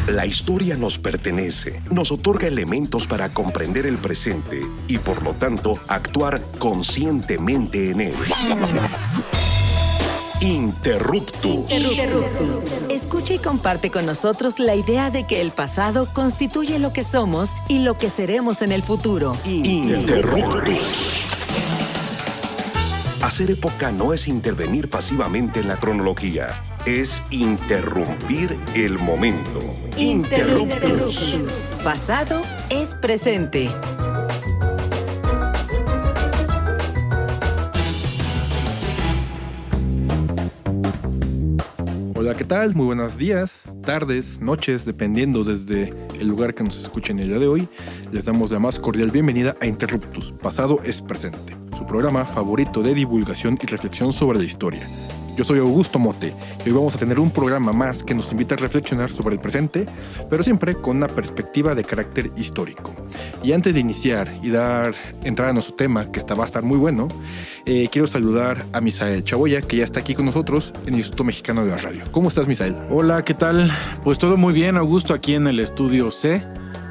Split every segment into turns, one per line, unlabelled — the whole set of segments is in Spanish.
La historia nos pertenece, nos otorga elementos para comprender el presente y, por lo tanto, actuar conscientemente en él. Interruptus.
Escucha y comparte con nosotros la idea de que el pasado constituye lo que somos y lo que seremos en el futuro.
Interruptus. Hacer época no es intervenir pasivamente en la cronología, es interrumpir el momento. Interruptus.
Pasado es presente.
Hola, ¿qué tal? Muy buenos días, tardes, noches, dependiendo desde el lugar que nos escuchen el día de hoy. Les damos la más cordial bienvenida a Interruptus, Pasado es Presente, su programa favorito de divulgación y reflexión sobre la historia. Yo soy Augusto Mote y hoy vamos a tener un programa más que nos invita a reflexionar sobre el presente, pero siempre con una perspectiva de carácter histórico. Y antes de iniciar y dar entrada a nuestro tema, que va a estar muy bueno, quiero saludar a Misael Chaboya, que ya está aquí con nosotros en el Instituto Mexicano de la Radio. ¿Cómo estás, Misael?
Hola, ¿qué tal? Pues todo muy bien, Augusto, aquí en el estudio C.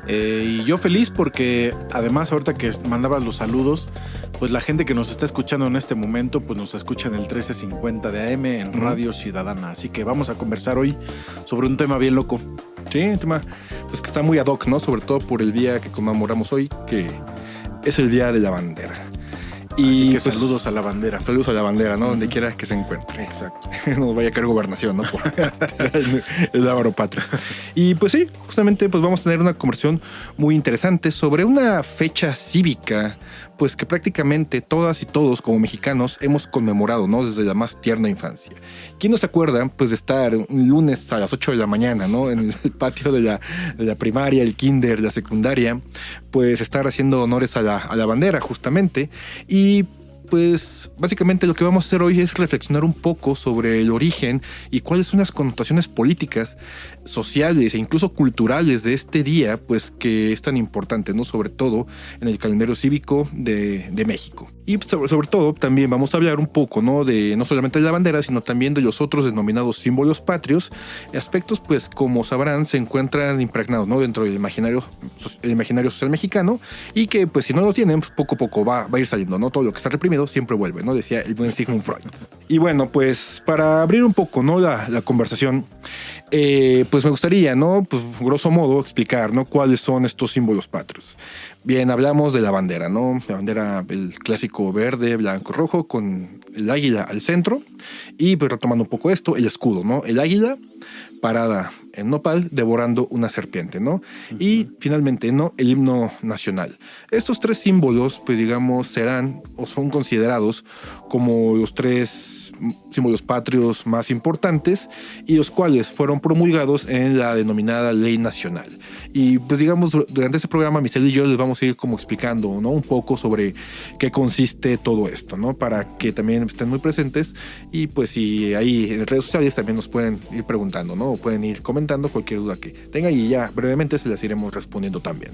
Y yo feliz porque además ahorita que mandabas los saludos, pues la gente que nos está escuchando en este momento, pues nos escucha en el 1350 de AM en Radio Ciudadana. Así que vamos a conversar hoy sobre un tema bien loco.
Sí, un tema pues, que está muy ad hoc, ¿no? Sobre todo por el día que conmemoramos hoy, que es el Día de la Bandera. Y
así que
pues,
saludos a la bandera.
Saludos a la bandera, ¿no? Donde quiera que se encuentre.
Exacto.
No nos vaya a caer gobernación, ¿no? Por el lábaro patrio. Y pues sí, justamente pues vamos a tener una conversación muy interesante sobre una fecha cívica, pues que prácticamente todas y todos como mexicanos hemos conmemorado, ¿no? Desde la más tierna infancia. ¿Quién nos acuerda, pues, de estar un lunes a las 8 de la mañana, ¿no? En el patio de la primaria, el kinder, la secundaria, pues estar haciendo honores a la bandera, justamente. Y pues básicamente lo que vamos a hacer hoy es reflexionar un poco sobre el origen y cuáles son las connotaciones políticas, sociales e incluso culturales de este día, pues que es tan importante, ¿no? Sobre todo en el calendario cívico de México. Y sobre todo también vamos a hablar un poco, ¿no? De no solamente de la bandera, sino también de los otros denominados símbolos patrios, aspectos pues como sabrán se encuentran impregnados, ¿no? Dentro del imaginario social mexicano y que pues si no lo tienen, pues, poco a poco va a ir saliendo, ¿no? Todo lo que está reprimido siempre vuelve, ¿no? Decía el buen Sigmund Freud. Y bueno, pues para abrir un poco, ¿no? la conversación, pues me gustaría, ¿no? Pues grosso modo explicar, ¿no? Cuáles son estos símbolos patrios. Bien, hablamos de la bandera, ¿no? La bandera, el clásico verde, blanco, rojo, con el águila al centro. Y pues retomando un poco esto, el escudo, ¿no? El águila parada en nopal devorando una serpiente, ¿no? Uh-huh. Y finalmente, ¿no? El himno nacional. Estos tres símbolos, pues digamos, serán o son considerados como los tres símbolos patrios más importantes y los cuales fueron promulgados en la denominada Ley Nacional. Y pues digamos, durante este programa, Misael y yo les vamos a ir como explicando, ¿no? Un poco sobre qué consiste todo esto, ¿no? Para que también estén muy presentes y pues si ahí en redes sociales también nos pueden ir preguntando, ¿no? O pueden ir comentando cualquier duda que tengan y ya brevemente se las iremos respondiendo también.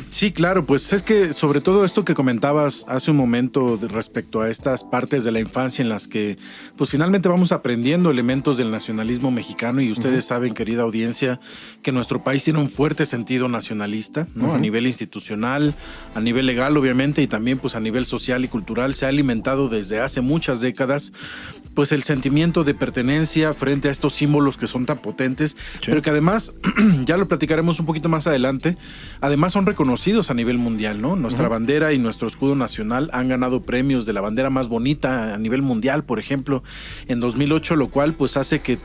Sí, claro, pues es que sobre todo esto que comentabas hace un momento respecto a estas partes de la infancia en las que pues finalmente vamos aprendiendo elementos del nacionalismo mexicano y ustedes saben, querida audiencia, que nuestro país tiene un fuerte sentido nacionalista, ¿no? A nivel institucional, a nivel legal obviamente y también pues a nivel social y cultural se ha alimentado desde hace muchas décadas pues el sentimiento de pertenencia frente a estos símbolos que son tan potentes, sí. Pero que además, ya lo platicaremos un poquito más adelante, además son reconocidos a nivel mundial, ¿no? Nuestra bandera y nuestro escudo nacional han ganado premios de la bandera más bonita a nivel mundial, por ejemplo, en 2008, lo cual pues hace que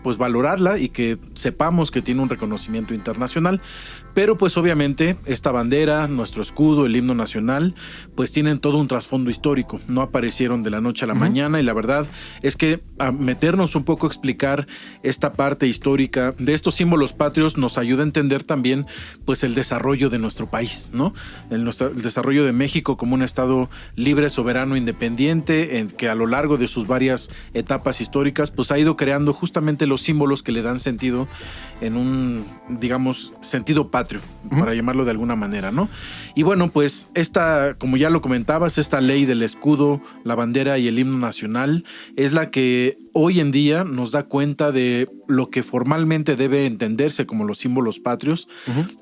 pues valorarla y que sepamos que tiene un reconocimiento internacional, pero pues obviamente esta bandera, nuestro escudo, el himno nacional, pues tienen todo un trasfondo histórico, no aparecieron de la noche a la mañana y la verdad es que a meternos un poco a explicar esta parte histórica de estos símbolos patrios nos ayuda a entender también pues el desarrollo de nuestro país, ¿no? El desarrollo de México como un estado libre, soberano, independiente, en que a lo largo de sus varias etapas históricas pues ha ido creando justamente los símbolos que le dan sentido en un, digamos, sentido patrio, para llamarlo de alguna manera, ¿no? Y bueno, pues esta, como ya lo comentabas, esta ley del escudo, la bandera y el himno nacional es la que hoy en día nos da cuenta de lo que formalmente debe entenderse como los símbolos patrios.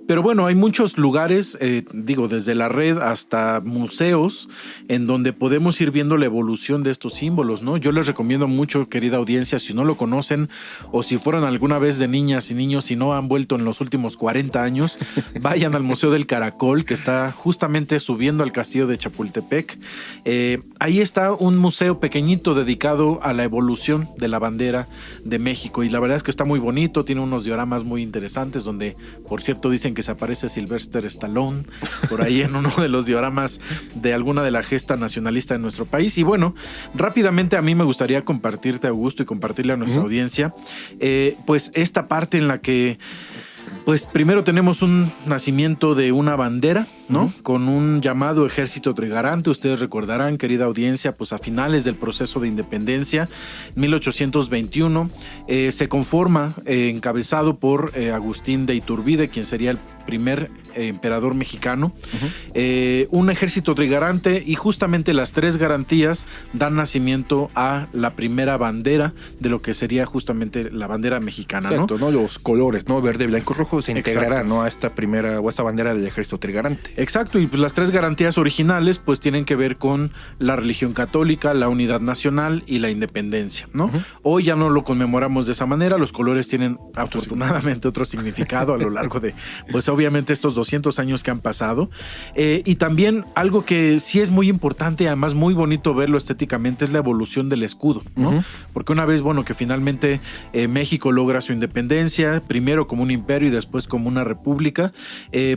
Pero bueno, hay muchos lugares, desde la red hasta museos, en donde podemos ir viendo la evolución de estos símbolos, ¿no? Yo les recomiendo mucho, querida audiencia, si no lo conocen o si fueron alguna vez de niñas y niños y no han vuelto en los últimos 40 años, vayan al Museo del Caracol, que está justamente subiendo al castillo de Chapultepec. Ahí está un museo pequeñito dedicado a la evolución de la bandera de México, y la verdad es que está muy bonito, tiene unos dioramas muy interesantes donde, por cierto, dicen que se aparece Sylvester Stallone por ahí en uno de los dioramas de alguna de la gesta nacionalista de nuestro país. Y bueno, rápidamente a mí me gustaría compartirte, Augusto, y compartirle a nuestra audiencia, pues esta parte en la que pues primero tenemos un nacimiento de una bandera, ¿no? Con un llamado Ejército Trigarante. Ustedes recordarán, querida audiencia, pues a finales del proceso de independencia, 1821, se conforma encabezado por Agustín de Iturbide, quien sería el primer emperador mexicano, un ejército trigarante, y justamente las tres garantías dan nacimiento a la primera bandera de lo que sería justamente la bandera mexicana.
Exacto,
¿no?
Los colores, ¿no? Verde, blanco y rojo se integrarán, ¿no? A esta primera o esta bandera del ejército trigarante.
Exacto, y pues las tres garantías originales pues tienen que ver con la religión católica, la unidad nacional y la independencia, ¿no? Hoy ya no lo conmemoramos de esa manera, los colores tienen afortunadamente otro significado a lo largo de, pues obviamente estos 200 años que han pasado. Y también algo que sí es muy importante, además muy bonito verlo estéticamente, es la evolución del escudo, ¿no? Porque una vez, bueno, que finalmente México logra su independencia, primero como un imperio y después como una república,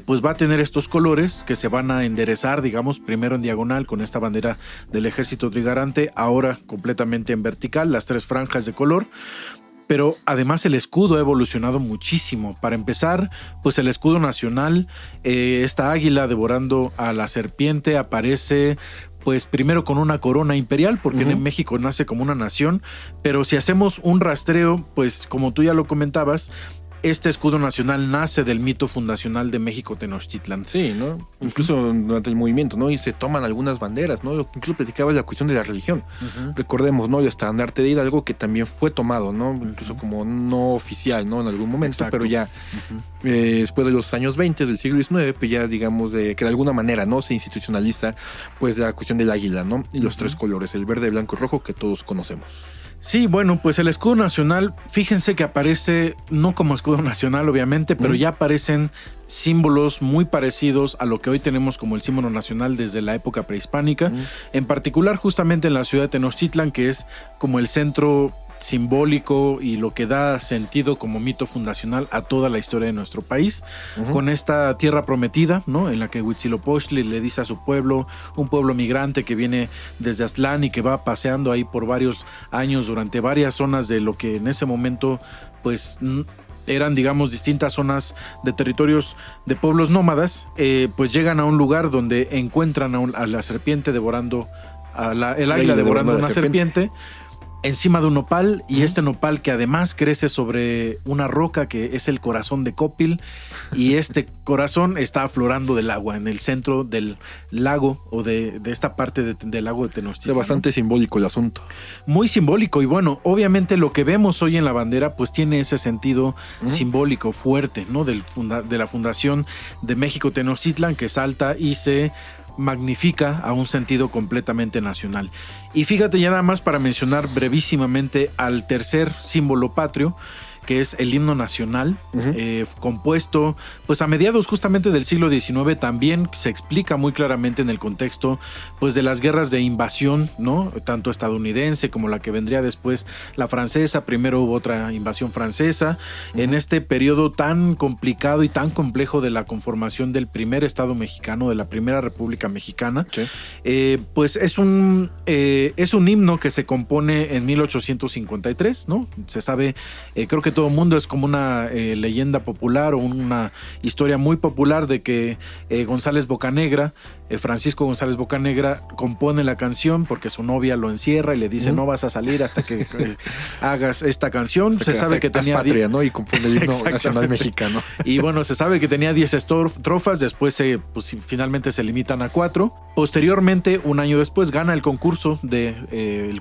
pues va a tener estos colores que se van a enderezar, digamos, primero en diagonal con esta bandera del ejército trigarante, ahora completamente en vertical, las tres franjas de color. Pero además el escudo ha evolucionado muchísimo. Para empezar, pues el escudo nacional, esta águila devorando a la serpiente, aparece pues primero con una corona imperial, porque en México nace como una nación, pero si hacemos un rastreo, pues como tú ya lo comentabas, este escudo nacional nace del mito fundacional de México Tenochtitlan.
Sí, ¿no? Incluso durante el movimiento, ¿no? Y se toman algunas banderas, ¿no? Incluso platicabas la cuestión de la religión. Recordemos, ¿no? El estandarte de Hidalgo, que también fue tomado, ¿no? Incluso como no oficial, ¿no? En algún momento. Exacto. Pero ya después de los años 20 del siglo XIX, pues ya digamos que de alguna manera, ¿no? Se institucionaliza pues la cuestión del águila, ¿no? Y los tres colores, el verde, blanco y rojo, que todos conocemos.
Sí, bueno, pues el escudo nacional, fíjense que aparece, no como escudo nacional obviamente, pero ya aparecen símbolos muy parecidos a lo que hoy tenemos como el símbolo nacional desde la época prehispánica, en particular justamente en la ciudad de Tenochtitlan, que es como el centro simbólico y lo que da sentido como mito fundacional a toda la historia de nuestro país, con esta tierra prometida, ¿no? En la que Huitzilopochtli le dice a su pueblo, un pueblo migrante que viene desde Aztlán y que va paseando ahí por varios años durante varias zonas de lo que en ese momento pues eran, digamos, distintas zonas de territorios de pueblos nómadas, pues llegan a un lugar donde encuentran a la serpiente devorando, el águila devorando una serpiente encima de un nopal, y este nopal que además crece sobre una roca que es el corazón de Copil, y este corazón está aflorando del agua en el centro del lago o de esta parte del lago de Tenochtitlan.
Es bastante simbólico el asunto.
Muy simbólico, y bueno, obviamente lo que vemos hoy en la bandera pues tiene ese sentido simbólico fuerte, ¿no? De la fundación de México Tenochtitlan, que salta y se magnifica a un sentido completamente nacional. Y fíjate, ya nada más para mencionar brevísimamente al tercer símbolo patrio, que es el himno nacional, compuesto pues a mediados justamente del siglo XIX. También se explica muy claramente en el contexto pues de las guerras de invasión, ¿no? Tanto estadounidense como la que vendría después, la francesa. Primero hubo otra invasión francesa. En este periodo tan complicado y tan complejo de la conformación del primer estado mexicano, de la primera república mexicana, pues es un himno que se compone en 1853, ¿no? Se sabe, creo que todo el mundo, es como una leyenda popular o una historia muy popular de que González Bocanegra Francisco González Bocanegra compone la canción porque su novia lo encierra y le dice no vas a salir hasta que hagas esta canción. Se sabe que tenía
patria, ¿no? Y compone el himno nacional mexicano.
Y bueno, se sabe que tenía 10 estrofas, después finalmente se limitan a 4. Posteriormente, un año después, gana el concurso del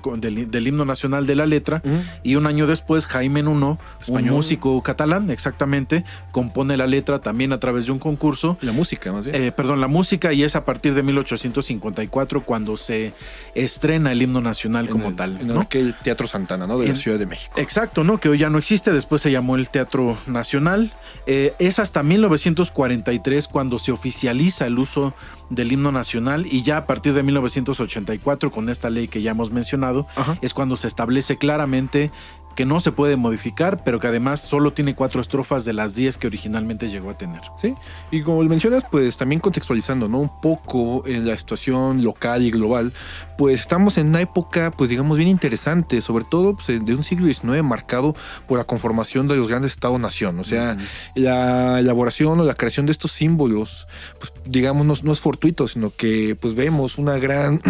himno nacional de la letra y un año después Jaime Nuno, un músico catalán, exactamente, compone la letra también a través de un concurso.
La música, más bien.
La música, y es a partir de 1854 cuando se estrena el himno nacional como tal.
En aquel Teatro Santana, ¿no? De la Ciudad de México.
Exacto, ¿no? Que hoy ya no existe, después se llamó el Teatro Nacional. Es hasta 1943 cuando se oficializa el uso del himno nacional, y ya a partir de 1984, con esta ley que ya hemos mencionado, es cuando se establece claramente que no se puede modificar, pero que además solo tiene 4 estrofas de las 10 que originalmente llegó a tener.
Sí, y como mencionas, pues también contextualizando, ¿no? Un poco en la situación local y global, pues estamos en una época, pues digamos, bien interesante, sobre todo pues, de un siglo XIX marcado por la conformación de los grandes estados-nación. O sea, la elaboración o la creación de estos símbolos, pues digamos, no es fortuito, sino que pues vemos una gran,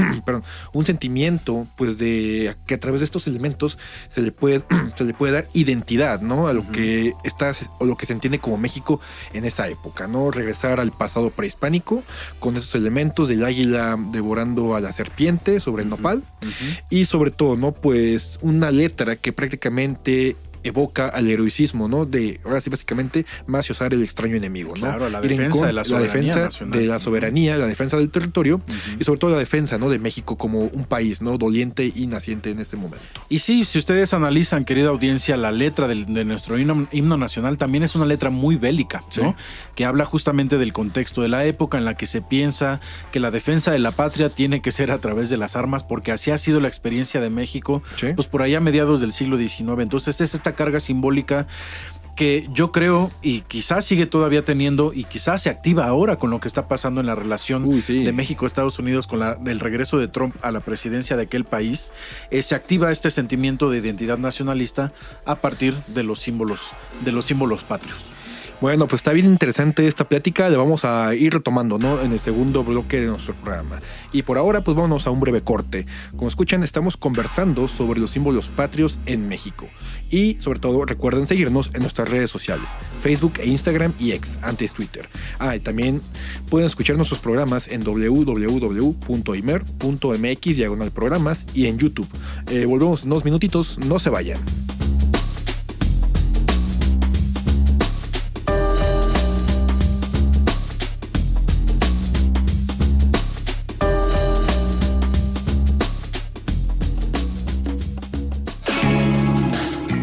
un sentimiento, pues de que a través de estos elementos se le puede dar identidad, ¿no? A lo que o lo que se entiende como México en esa época, ¿no? Regresar al pasado prehispánico con esos elementos del águila devorando a la serpiente sobre el nopal y sobre todo, ¿no? Pues una letra que prácticamente evoca al heroicismo, ¿no? De, ahora sí, básicamente, maciosar el extraño enemigo, ¿no?
Claro, la defensa de la soberanía nacional.
De la soberanía, la defensa del territorio y sobre todo la defensa, ¿no? De México como un país, ¿no? Doliente y naciente en este momento.
Y sí, si ustedes analizan, querida audiencia, la letra de nuestro himno nacional también es una letra muy bélica, ¿no? Sí. Que habla justamente del contexto de la época en la que se piensa que la defensa de la patria tiene que ser a través de las armas, porque así ha sido la experiencia de México, pues por allá a mediados del siglo XIX. Entonces es esta carga simbólica que yo creo y quizás sigue todavía teniendo y quizás se activa ahora con lo que está pasando en la relación de México-Estados Unidos con el regreso de Trump a la presidencia de aquel país. Se activa este sentimiento de identidad nacionalista a partir de los símbolos patrios.
Bueno, pues está bien interesante esta plática, la vamos a ir retomando, ¿no? En el segundo bloque de nuestro programa. Y por ahora, pues vámonos a un breve corte. Como escuchan, estamos conversando sobre los símbolos patrios en México. Y sobre todo, recuerden seguirnos en nuestras redes sociales, Facebook e Instagram y X, antes Twitter. Y también pueden escuchar nuestros programas en www.imer.mx/programas y en YouTube. Volvemos en unos minutitos, no se vayan.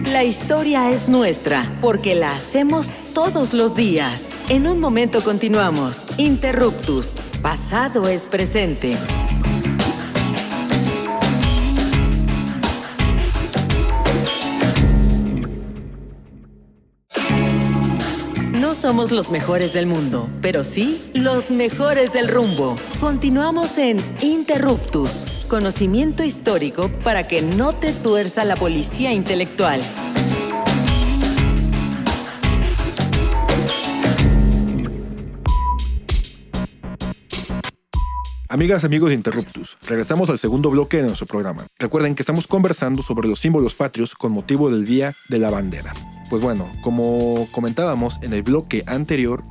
La historia es nuestra, porque la hacemos todos los días. En un momento continuamos. Interruptus. Pasado es presente. No somos los mejores del mundo, pero sí los mejores del rumbo. Continuamos en Interruptus, conocimiento histórico para que no te tuerza la policía intelectual.
Amigas, amigos de Interruptus, regresamos al segundo bloque de nuestro programa. Recuerden que estamos conversando sobre los símbolos patrios con motivo del Día de la Bandera. Pues bueno, como comentábamos en el bloque anterior,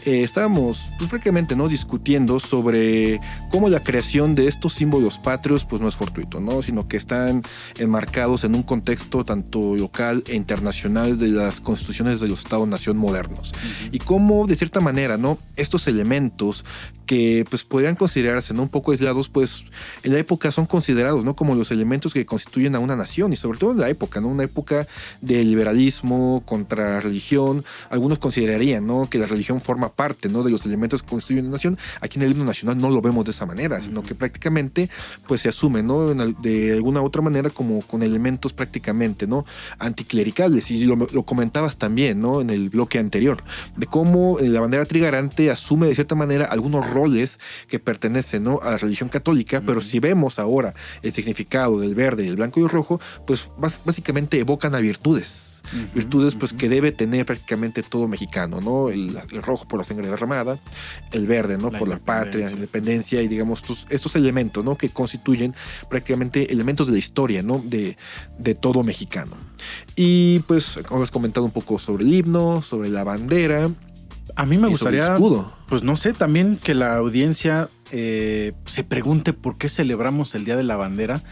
estábamos pues prácticamente ¿no? discutiendo sobre cómo la creación de estos símbolos patrios pues no es fortuito, ¿no? Sino que están enmarcados en un contexto tanto local e internacional de las constituciones de los estados-nación modernos. Y cómo de cierta manera, ¿no? Estos elementos que pues podrían considerarse ¿no? un poco aislados, pues en la época son considerados ¿no? como los elementos que constituyen a una nación, y sobre todo en la época, ¿no? Una época de liberalismo contra religión. Algunos considerarían ¿no? que la religión forma parte ¿no? de los elementos que constituyen una nación. Aquí en el himno nacional no lo vemos de esa manera, sino que prácticamente pues se asume ¿no? de alguna otra manera como con elementos prácticamente ¿no? anticlericales, y lo comentabas también ¿no? en el bloque anterior, de cómo la bandera trigarante asume de cierta manera algunos roles que pertenecen ¿no? a la religión católica, pero si vemos ahora el significado del verde, el blanco y el rojo, pues básicamente evocan a virtudes. virtudes pues que debe tener prácticamente todo mexicano, ¿no? El rojo por la sangre derramada, el verde, ¿no? Por la patria, la independencia y digamos estos elementos, ¿no? Que constituyen prácticamente elementos de la historia, ¿no? De todo mexicano. Y pues hemos comentado un poco sobre el himno, sobre la bandera.
A mí me gustaría, pues no sé, también que la audiencia se pregunte por qué celebramos el Día de la Bandera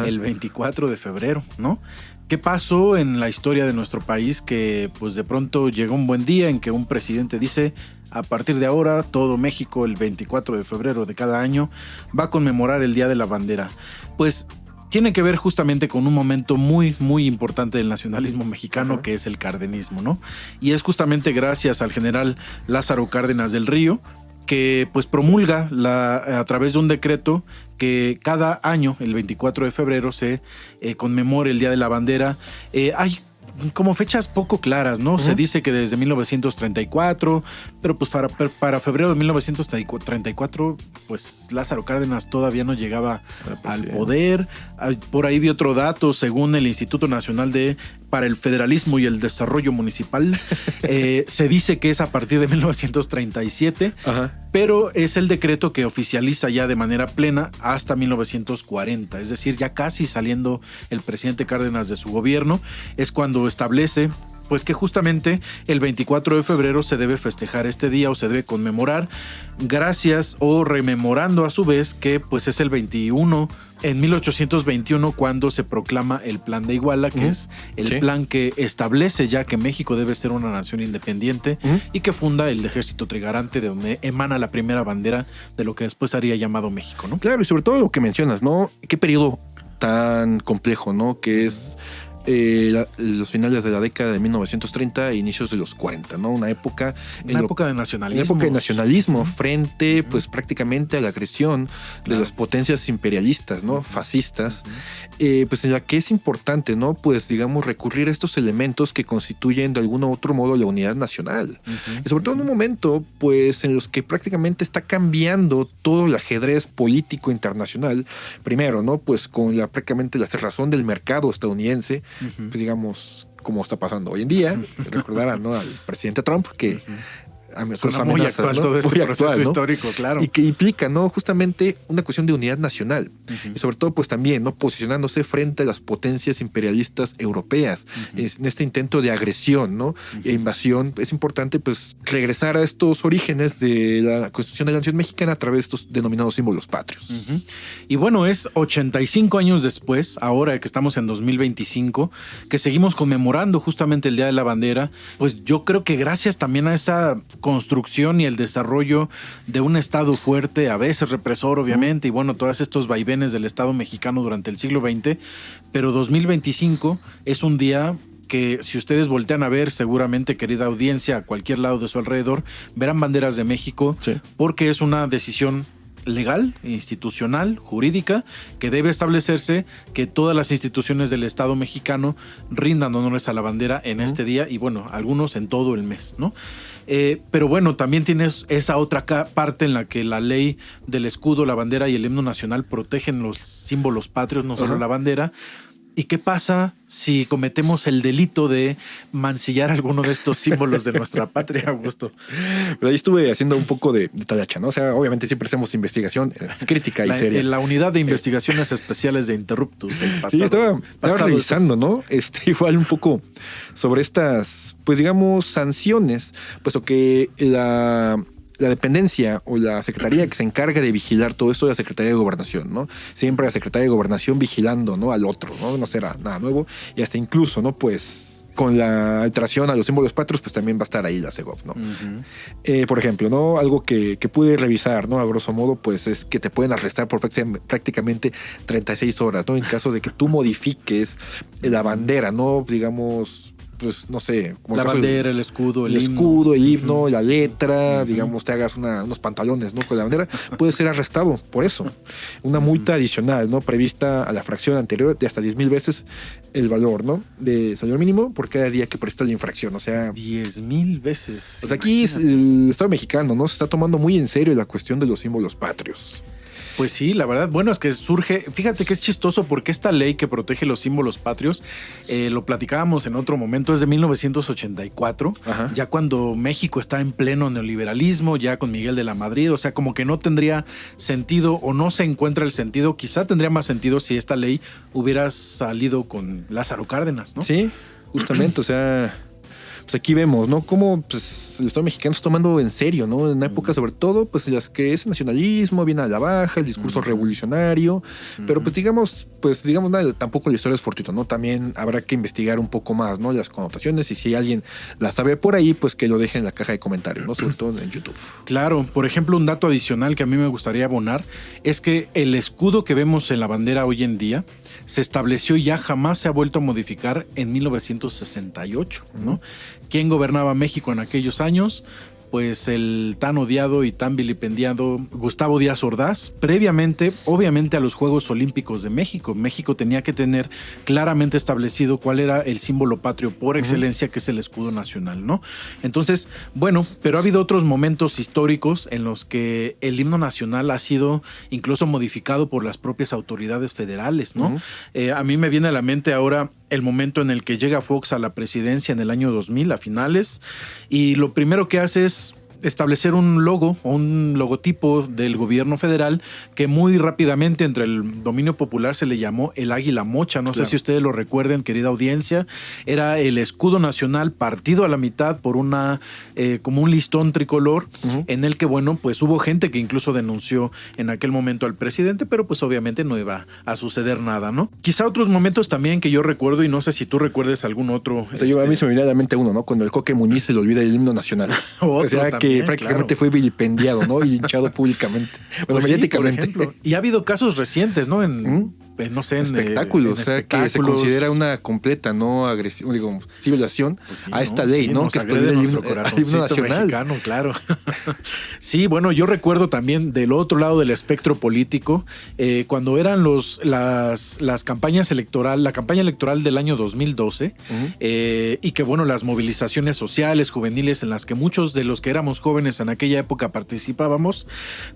el 24 de febrero, ¿no? ¿Qué pasó en la historia de nuestro país que pues de pronto llegó un buen día en que un presidente dice: a partir de ahora todo México el 24 de febrero de cada año va a conmemorar el Día de la Bandera? Pues tiene que ver justamente con un momento muy, muy importante del nacionalismo mexicano, que es el cardenismo, ¿no? Y es justamente gracias al general Lázaro Cárdenas del Río que pues promulga a través de un decreto que cada año, el 24 de febrero, se conmemore el Día de la Bandera. Hay como fechas poco claras, ¿no? Se dice que desde 1934, pero pues para febrero de 1934, pues Lázaro Cárdenas todavía no llegaba al poder. Por ahí vi otro dato, según el Instituto Nacional para el Federalismo y el Desarrollo Municipal, se dice que es a partir de 1937, pero es el decreto que oficializa ya de manera plena hasta 1940, es decir, ya casi saliendo el presidente Cárdenas de su gobierno, es cuando establece pues que justamente el 24 de febrero se debe festejar este día o se debe conmemorar, gracias o rememorando a su vez que pues es el 21, en 1821 cuando se proclama el Plan de Iguala, que es el plan que establece ya que México debe ser una nación independiente y que funda el Ejército Trigarante, de donde emana la primera bandera de lo que después haría llamado México, ¿no?
Claro, y sobre todo lo que mencionas, ¿no? Qué periodo tan complejo, ¿no? Que es los finales de la década de 1930 e inicios de los 40, ¿no? Una época de nacionalismo. Una época de nacionalismo frente, pues prácticamente a la agresión de las potencias imperialistas, ¿no? Fascistas, pues en la que es importante, ¿no? Pues digamos recurrir a estos elementos que constituyen de algún u otro modo la unidad nacional. Y sobre todo en un momento, pues en los que prácticamente está cambiando todo el ajedrez político internacional. Primero, ¿no? Pues con prácticamente la cerrazón del mercado estadounidense, pues digamos, como está pasando hoy en día. Recordarán, ¿no? Al presidente Trump que
suena muy actual, ¿no? Todo este proceso histórico, claro.
Y que implica, ¿no? Justamente una cuestión de unidad nacional. Y sobre todo, pues también, ¿no? Posicionándose frente a las potencias imperialistas europeas. En este intento de agresión, ¿no? E invasión. Es importante, pues, regresar a estos orígenes de la Constitución de la Nación Mexicana a través de estos denominados símbolos patrios.
Y bueno, es 85 años después, ahora que estamos en 2025, que seguimos conmemorando justamente el Día de la Bandera. Pues yo creo que gracias también a esa construcción y el desarrollo de un Estado fuerte, a veces represor obviamente, y bueno, todos estos vaivenes del Estado mexicano durante el siglo XX, pero 2025 es un día que si ustedes voltean a ver, seguramente, querida audiencia, a cualquier lado de su alrededor, verán banderas de México, porque es una decisión legal, institucional, jurídica, que debe establecerse que todas las instituciones del Estado mexicano rindan honores a la bandera en este día y bueno, algunos en todo el mes, ¿no? Pero bueno, también tienes esa otra parte en la que la ley del escudo, la bandera y el himno nacional protegen los símbolos patrios, no solo la bandera. ¿Y qué pasa si cometemos el delito de mancillar alguno de estos símbolos de nuestra patria, Augusto?
Pues ahí estuve haciendo un poco de talacha, ¿no? O sea, obviamente siempre hacemos investigación crítica y seria.
En la unidad de investigaciones especiales de Interruptus.
Sí, estaba revisando, ¿no? Igual un poco sobre estas, pues digamos, sanciones, puesto que la dependencia o la secretaría que se encarga de vigilar todo esto es la Secretaría de Gobernación, ¿no? Siempre la Secretaría de Gobernación vigilando, ¿no? Al otro, ¿no? No será nada nuevo. Y hasta incluso, ¿no? Pues con la alteración a los símbolos patrios, pues también va a estar ahí la Segov, ¿no? Por ejemplo, ¿no? Algo que pude revisar, ¿no? A grosso modo, pues es que te pueden arrestar por prácticamente 36 horas, ¿no? En caso de que tú modifiques la bandera, ¿no? Digamos, pues no sé, como
la bandera, el escudo, el
himno, la letra, digamos, te hagas unos pantalones, ¿no? Con la bandera, puedes ser arrestado por eso. Una multa adicional, ¿no? Prevista a la fracción anterior de hasta 10,000 veces el valor, ¿no? De salario mínimo por cada día que prestas la infracción. O sea,
10,000 veces.
Pues aquí el Estado mexicano, ¿no? Se está tomando muy en serio la cuestión de los símbolos patrios.
Pues sí, la verdad, bueno, es que surge, fíjate que es chistoso porque esta ley que protege los símbolos patrios, lo platicábamos en otro momento, es de 1984,
Ajá.
ya cuando México está en pleno neoliberalismo, ya con Miguel de la Madrid, o sea, como que no tendría sentido o no se encuentra el sentido, quizá tendría más sentido si esta ley hubiera salido con Lázaro Cárdenas, ¿no?
Sí, justamente, o sea, pues aquí vemos, ¿no? Cómo pues, el Estado mexicano está tomando en serio, ¿no? En una época, sobre todo, pues en las que ese nacionalismo viene a la baja, el discurso revolucionario, pero pues digamos, nada, tampoco la historia es fortuita, ¿no? También habrá que investigar un poco más, ¿no? Las connotaciones, y si alguien la sabe por ahí, pues que lo deje en la caja de comentarios, ¿no? Sobre todo en YouTube.
Claro, por ejemplo, un dato adicional que a mí me gustaría abonar es que el escudo que vemos en la bandera hoy en día se estableció y ya jamás se ha vuelto a modificar en 1968, ¿no? ¿Quién gobernaba México en aquellos años? Pues el tan odiado y tan vilipendiado Gustavo Díaz Ordaz, previamente, obviamente, a los Juegos Olímpicos de México. México tenía que tener claramente establecido cuál era el símbolo patrio por excelencia, que es el escudo nacional, ¿no? Entonces, bueno, pero ha habido otros momentos históricos en los que el himno nacional ha sido incluso modificado por las propias autoridades federales, ¿no? A mí me viene a la mente ahora el momento en el que llega Fox a la presidencia en el año 2000, a finales, y lo primero que hace es establecer un logo o un logotipo del gobierno federal que muy rápidamente entre el dominio popular se le llamó el águila mocha. No sé si ustedes lo recuerden, querida audiencia. Era el escudo nacional partido a la mitad por una como un listón tricolor en el que, bueno, pues hubo gente que incluso denunció en aquel momento al presidente, pero pues obviamente no iba a suceder nada, ¿no? Quizá otros momentos también que yo recuerdo, y no sé si tú recuerdes algún otro.
O sea, a mí se me viene a la mente uno, ¿no? Cuando el Coque Muñiz se le olvida el himno nacional. O sea, que prácticamente fue vilipendiado, ¿no? Y hinchado públicamente. Bueno,
pues
mediáticamente.
Sí, por ejemplo. Y ha habido casos recientes, ¿no? No sé, en
espectáculos, o sea, que se considera una completa, ¿no? Agresión, digo, sí, violación pues sí, a esta ley, ¿no? Que
agrede nuestro corazoncito nacional. Mexicano, claro. Sí, bueno, yo recuerdo también del otro lado del espectro político, cuando eran las campañas electorales, la campaña electoral del año 2012, y que, bueno, las movilizaciones sociales, juveniles, en las que muchos de los que éramos jóvenes en aquella época participábamos,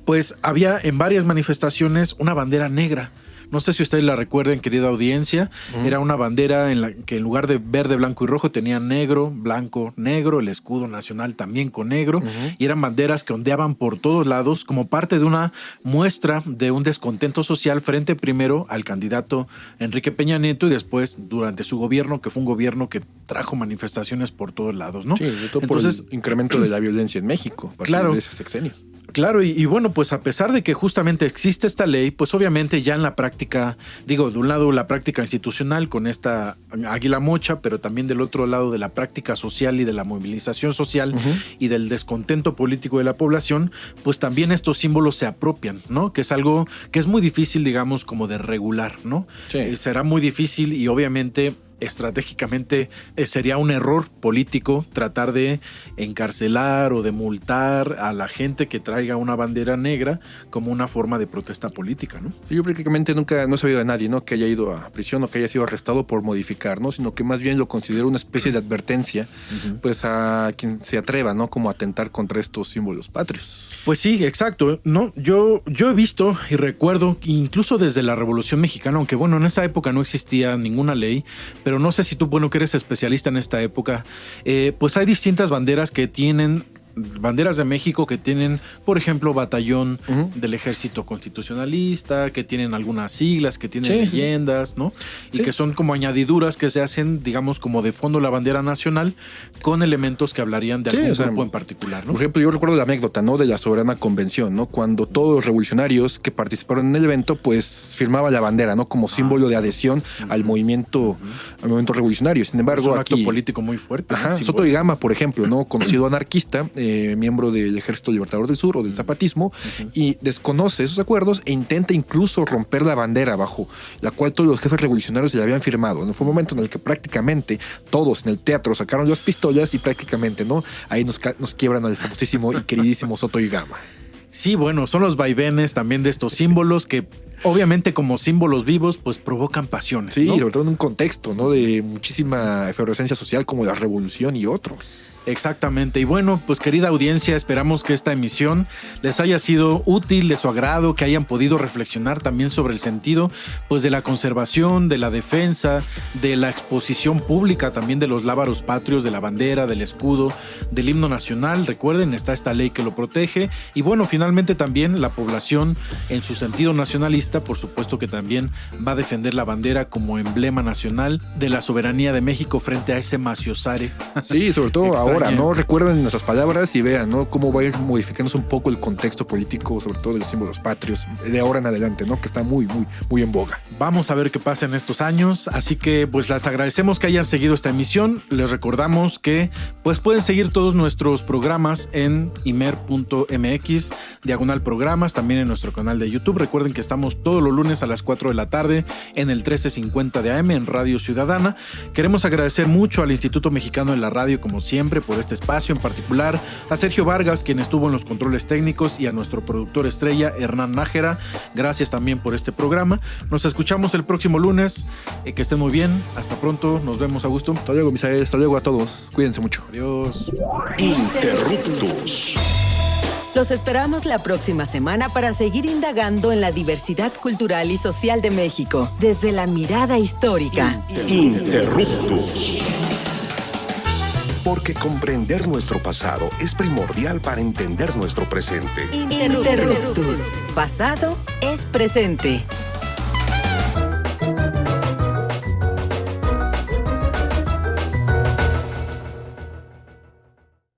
pues había en varias manifestaciones una bandera negra. No sé si ustedes la recuerden, querida audiencia. Era una bandera en la que en lugar de verde, blanco y rojo tenía negro, blanco, negro, el escudo nacional también con negro. Y eran banderas que ondeaban por todos lados como parte de una muestra de un descontento social frente primero al candidato Enrique Peña Nieto y después durante su gobierno, que fue un gobierno que trajo manifestaciones por todos lados, ¿no?
Sí, sobre todo por el incremento de la violencia en México.
Claro.
De ese sexenio.
Claro, y bueno, pues a pesar de que justamente existe esta ley, pues obviamente ya en la práctica, digo, de un lado la práctica institucional con esta águila mocha, pero también del otro lado de la práctica social y de la movilización social y del descontento político de la población, pues también estos símbolos se apropian, ¿no? Que es algo que es muy difícil, digamos, como de regular, ¿no? Sí. Será muy difícil y obviamente estratégicamente sería un error político tratar de encarcelar o de multar a la gente que traiga una bandera negra como una forma de protesta política, ¿no?
Yo prácticamente nunca no he sabido de nadie, ¿no? Que haya ido a prisión o que haya sido arrestado por modificar, ¿no? Sino que más bien lo considero una especie de advertencia, pues a quien se atreva, ¿no? Como a atentar contra estos símbolos patrios.
Pues sí, exacto, ¿no? Yo he visto y recuerdo, incluso desde la Revolución Mexicana, aunque bueno, en esa época no existía ninguna ley, pero no sé si tú, bueno, que eres especialista en esta época, pues hay distintas banderas que tienen banderas de México que tienen, por ejemplo, batallón del Ejército Constitucionalista, que tienen algunas siglas, que tienen leyendas, ¿no? Y que son como añadiduras que se hacen, digamos, como de fondo la bandera nacional con elementos que hablarían de algún grupo en particular, ¿no?
Por ejemplo, yo recuerdo la anécdota, ¿no? De la Soberana Convención, ¿no? Cuando todos los revolucionarios que participaron en el evento, pues firmaban la bandera, ¿no? Como símbolo de adhesión al movimiento revolucionario. Sin embargo,
es un
aquí
acto político muy fuerte.
Soto y Gama, por ejemplo, ¿no? Conocido anarquista, miembro del Ejército Libertador del Sur o del zapatismo, y desconoce esos acuerdos e intenta incluso romper la bandera bajo la cual todos los jefes revolucionarios se le habían firmado, ¿no? Fue un momento en el que prácticamente todos en el teatro sacaron las pistolas y prácticamente, ¿no? Ahí nos quiebran al famosísimo y queridísimo Soto y Gama.
Sí, bueno, son los vaivenes también de estos símbolos que obviamente como símbolos vivos pues provocan pasiones,
sí,
¿no?
Sobre todo en un contexto, ¿no? De muchísima efervescencia social como la revolución y otros.
Exactamente. Y bueno, pues querida audiencia, esperamos que esta emisión les haya sido útil, de su agrado, que hayan podido reflexionar también sobre el sentido pues de la conservación, de la defensa, de la exposición pública también de los lábaros patrios, de la bandera, del escudo, del himno nacional. Recuerden, está esta ley que lo protege. Y bueno, finalmente también la población en su sentido nacionalista, por supuesto que también va a defender la bandera como emblema nacional de la soberanía de México frente a ese maciosare.
Sí, sobre todo
Extraño.
ahora, ¿no? Recuerden nuestras palabras y vean, ¿no? Cómo va a ir modificándose un poco el contexto político, sobre todo de los símbolos patrios, de ahora en adelante, ¿no? Que está muy, muy, muy en boga.
Vamos a ver qué pasa en estos años, así que pues les agradecemos que hayan seguido esta emisión. Les recordamos que pues pueden seguir todos nuestros programas en imer.mx/programas, también en nuestro canal de YouTube. Recuerden que estamos todos los lunes a las 4 de la tarde en el 1350 de AM en Radio Ciudadana. Queremos agradecer mucho al Instituto Mexicano de la Radio, como siempre, por este espacio, en particular a Sergio Vargas, quien estuvo en los controles técnicos, y a nuestro productor estrella, Hernán Nájera. Gracias también por este programa. Nos escuchamos el próximo lunes. Que estén muy bien. Hasta pronto. Nos vemos, Augusto.
Hasta luego, Misael. Hasta luego a todos. Cuídense mucho.
Adiós.
Interruptus.
Los esperamos la próxima semana para seguir indagando en la diversidad cultural y social de México, desde la mirada histórica.
Interruptus. Porque comprender nuestro pasado es primordial para entender nuestro presente.
Interruptus. Pasado es presente.